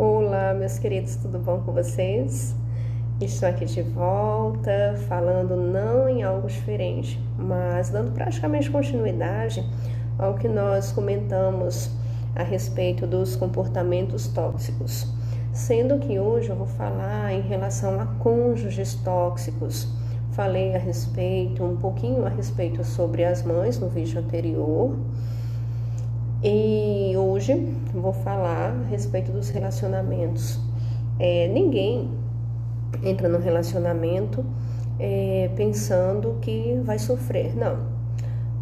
Olá, meus queridos, tudo bom com vocês? Estou aqui de volta, falando não em algo diferente, mas dando praticamente continuidade ao que nós comentamos a respeito dos comportamentos tóxicos. Sendo que hoje eu vou falar em relação a cônjuges tóxicos. Falei um pouquinho a respeito sobre as mães no vídeo anterior. E hoje vou falar a respeito dos relacionamentos. Ninguém entra no relacionamento pensando que vai sofrer. Não.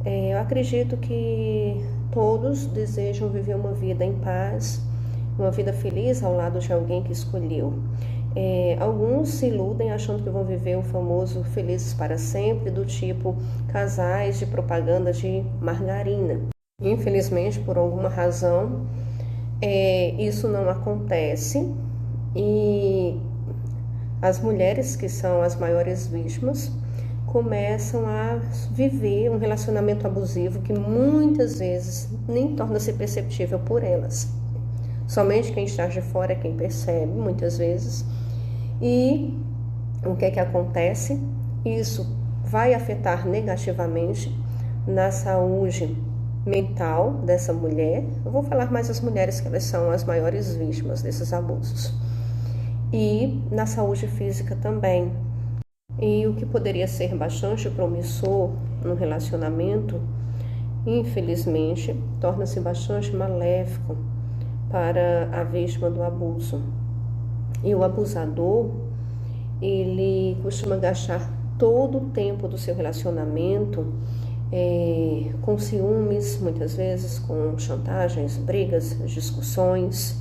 Eu acredito que todos desejam viver uma vida em paz, uma vida feliz ao lado de alguém que escolheu. Alguns se iludem achando que vão viver o famoso felizes para sempre, do tipo casais de propaganda de margarina. Infelizmente, por alguma razão, isso não acontece e as mulheres, que são as maiores vítimas, começam a viver um relacionamento abusivo que muitas vezes nem torna-se perceptível por elas. Somente quem está de fora é quem percebe, muitas vezes. E o que é que acontece? Isso vai afetar negativamente na saúde mental dessa mulher. Eu vou falar mais das mulheres, que elas são as maiores vítimas desses abusos. E na saúde física também. E o que poderia ser bastante promissor no relacionamento, infelizmente, torna-se bastante maléfico para a vítima do abuso. E o abusador, ele costuma gastar todo o tempo do seu relacionamento com ciúmes, muitas vezes com chantagens, brigas, discussões.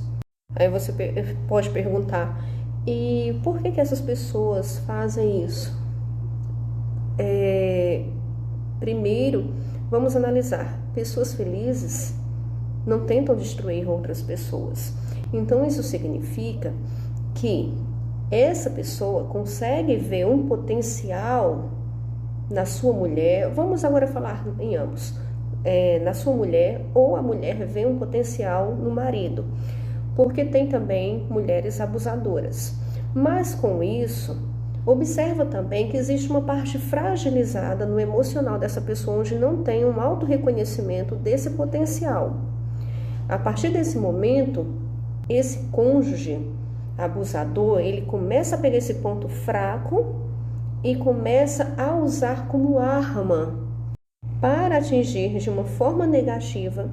Aí você pode perguntar, e por que essas pessoas fazem isso? Primeiro, vamos analisar. Pessoas felizes não tentam destruir outras pessoas. Então isso significa que essa pessoa consegue ver um potencial na sua mulher. Vamos agora falar em ambos. Na sua mulher, ou a mulher vê um potencial no marido, porque tem também mulheres abusadoras. Mas com isso, observa também que existe uma parte fragilizada no emocional dessa pessoa, onde não tem um autorreconhecimento desse potencial. A partir desse momento, esse cônjuge abusador, ele começa a pegar esse ponto fraco e começa a usar como arma para atingir de uma forma negativa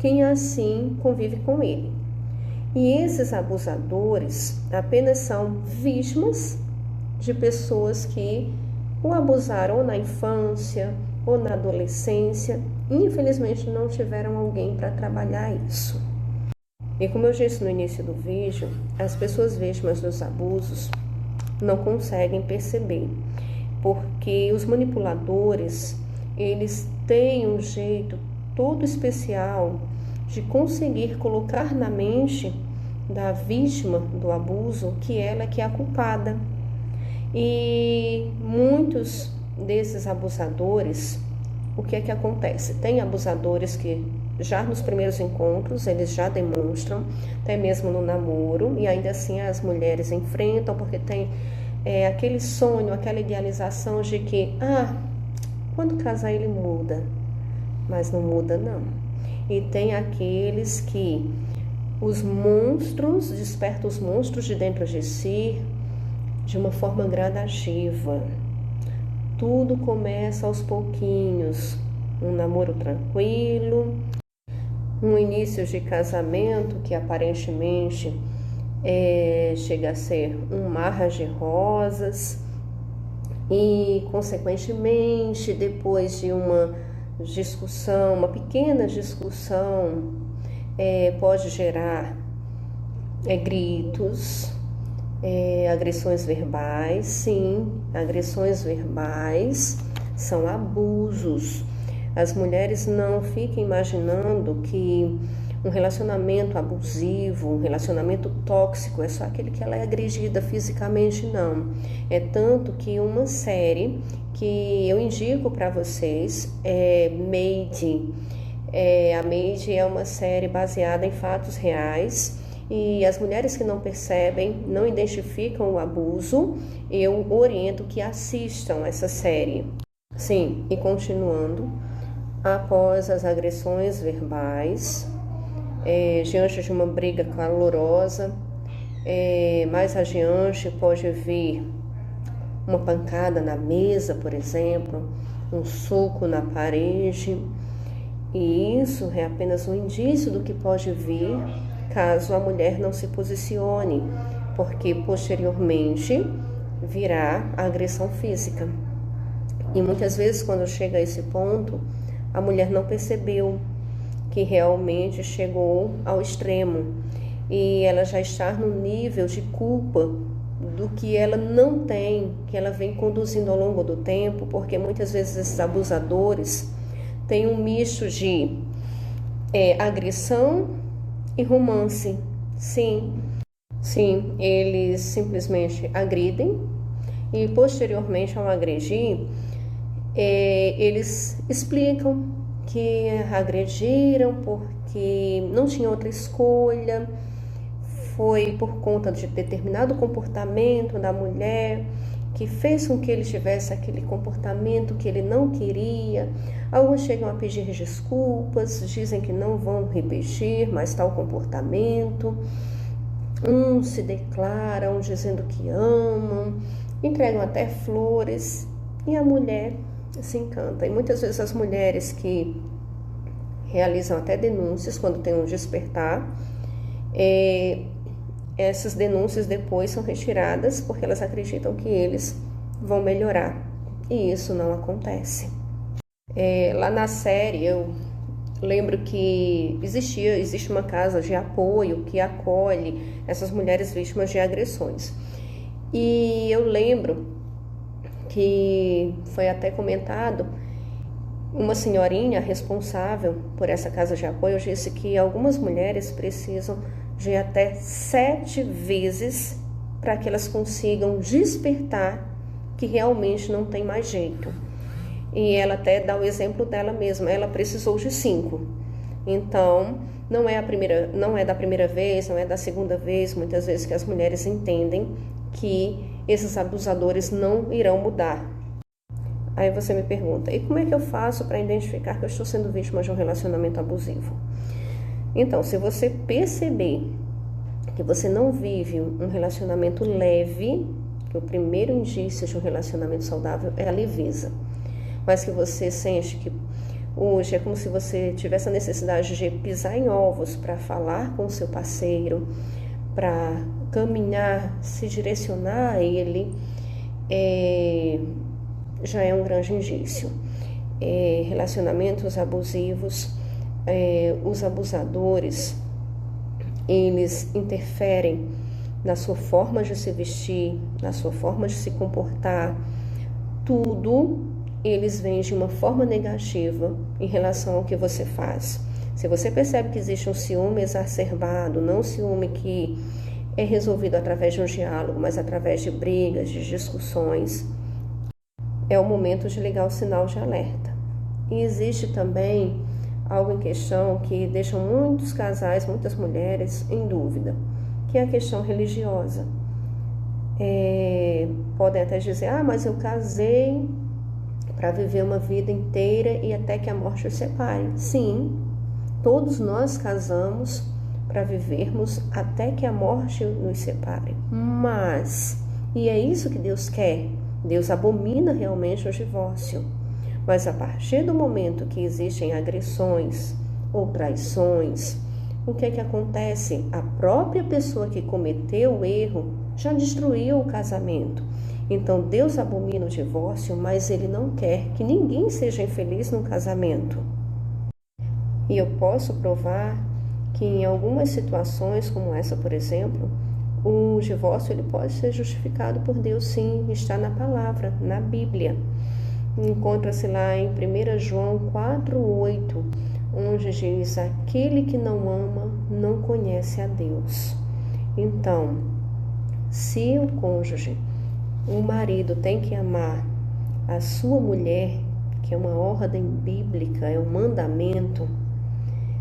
quem assim convive com ele. E esses abusadores apenas são vítimas de pessoas que o abusaram ou na infância ou na adolescência e infelizmente não tiveram alguém para trabalhar isso. E como eu disse no início do vídeo, as pessoas vítimas dos abusos não conseguem perceber, porque os manipuladores, eles têm um jeito todo especial de conseguir colocar na mente da vítima do abuso que ela é a culpada. E muitos desses abusadores, o que é que acontece? Tem abusadores que já nos primeiros encontros, eles já demonstram, até mesmo no namoro, e ainda assim as mulheres enfrentam, porque tem aquele sonho, aquela idealização de que, quando casar ele muda, mas não muda não. E tem aqueles que despertam os monstros de dentro de si de uma forma gradativa. Tudo começa aos pouquinhos, um namoro tranquilo, um início de casamento que aparentemente chega a ser um mar de rosas e, consequentemente, depois de uma discussão, uma pequena discussão, pode gerar gritos, agressões verbais. Sim, agressões verbais são abusos. As mulheres não fiquem imaginando que um relacionamento abusivo, um relacionamento tóxico é só aquele que ela é agredida fisicamente, não. É tanto que uma série que eu indico para vocês é Made. A Made é uma série baseada em fatos reais E as mulheres que não percebem, não identificam o abuso, eu oriento que assistam essa série. Sim, e continuando, após as agressões verbais, diante de uma briga calorosa, mais adiante pode vir uma pancada na mesa, por exemplo, um soco na parede, e isso é apenas um indício do que pode vir caso a mulher não se posicione, porque posteriormente virá a agressão física. E muitas vezes, quando chega a esse ponto, a mulher não percebeu que realmente chegou ao extremo e ela já está no nível de culpa do que ela não tem, que ela vem conduzindo ao longo do tempo, porque muitas vezes esses abusadores têm um misto de agressão e romance. Sim, eles simplesmente agridem e posteriormente ao agredir, eles explicam que agrediram porque não tinha outra escolha, foi por conta de determinado comportamento da mulher que fez com que ele tivesse aquele comportamento que ele não queria. Alguns chegam a pedir desculpas, dizem que não vão repetir mais tal comportamento. Uns se declaram dizendo que amam, entregam até flores e a mulher se encanta. E muitas vezes as mulheres que realizam até denúncias quando tem um despertar, essas denúncias depois são retiradas porque elas acreditam que eles vão melhorar. E isso não acontece. Lá na série eu lembro que existe uma casa de apoio que acolhe essas mulheres vítimas de agressões. E eu lembro que foi até comentado, uma senhorinha responsável por essa casa de apoio disse que algumas mulheres precisam de até 7 vezes para que elas consigam despertar que realmente não tem mais jeito. E ela até dá o exemplo dela mesma, ela precisou de 5. Então, não é da primeira vez, não é da segunda vez, muitas vezes que as mulheres entendem que esses abusadores não irão mudar. Aí você me pergunta, e como é que eu faço para identificar que eu estou sendo vítima de um relacionamento abusivo? Então, se você perceber que você não vive um relacionamento leve, que o primeiro indício de um relacionamento saudável é a leveza, mas que você sente que hoje é como se você tivesse a necessidade de pisar em ovos para falar com o seu parceiro, para caminhar, se direcionar a ele, já é um grande indício. Relacionamentos abusivos, os abusadores, eles interferem na sua forma de se vestir, na sua forma de se comportar, tudo eles veem de uma forma negativa em relação ao que você faz. Se você percebe que existe um ciúme exacerbado, não um ciúme que é resolvido através de um diálogo, mas através de brigas, de discussões, é o momento de ligar o sinal de alerta. E existe também algo em questão que deixa muitos casais, muitas mulheres em dúvida, que é a questão religiosa. Podem até dizer, mas eu casei para viver uma vida inteira e até que a morte os separe. Sim, todos nós casamos para vivermos até que a morte nos separe. Mas, e é isso que Deus quer? Deus abomina realmente o divórcio. Mas a partir do momento que existem agressões ou traições, o que é que acontece? A própria pessoa que cometeu o erro já destruiu o casamento. Então Deus abomina o divórcio, mas Ele não quer que ninguém seja infeliz no casamento. E eu posso provar que em algumas situações como essa, por exemplo, o divórcio ele pode ser justificado por Deus, sim, está na palavra, na Bíblia. Encontra-se lá em 1 João 4:8, onde diz: aquele que não ama não conhece a Deus. Então, se o cônjuge, o marido, tem que amar a sua mulher, que é uma ordem bíblica, é um mandamento,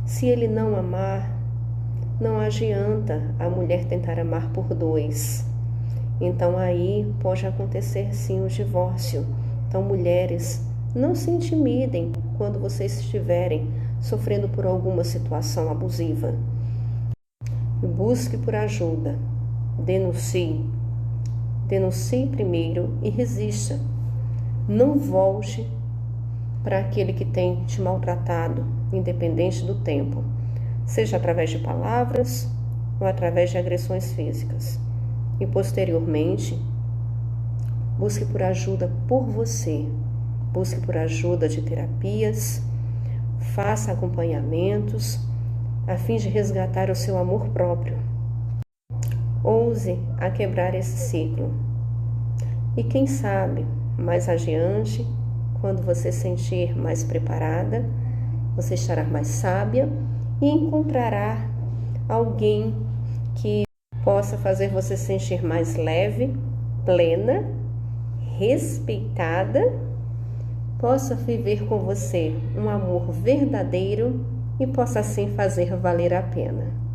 se ele não amar, não adianta a mulher tentar amar por dois. Então aí pode acontecer sim o divórcio. Então, mulheres, não se intimidem quando vocês estiverem sofrendo por alguma situação abusiva. Busque por ajuda. Denuncie. Denuncie primeiro e resista. Não volte para aquele que tem te maltratado, independente do tempo, seja através de palavras ou através de agressões físicas. E posteriormente, busque por ajuda por você. Busque por ajuda de terapias, faça acompanhamentos, a fim de resgatar o seu amor próprio. Ouse a quebrar esse ciclo. E quem sabe, mais adiante, quando você se sentir mais preparada, você estará mais sábia e encontrará alguém que possa fazer você se sentir mais leve, plena, respeitada, possa viver com você um amor verdadeiro e possa assim fazer valer a pena.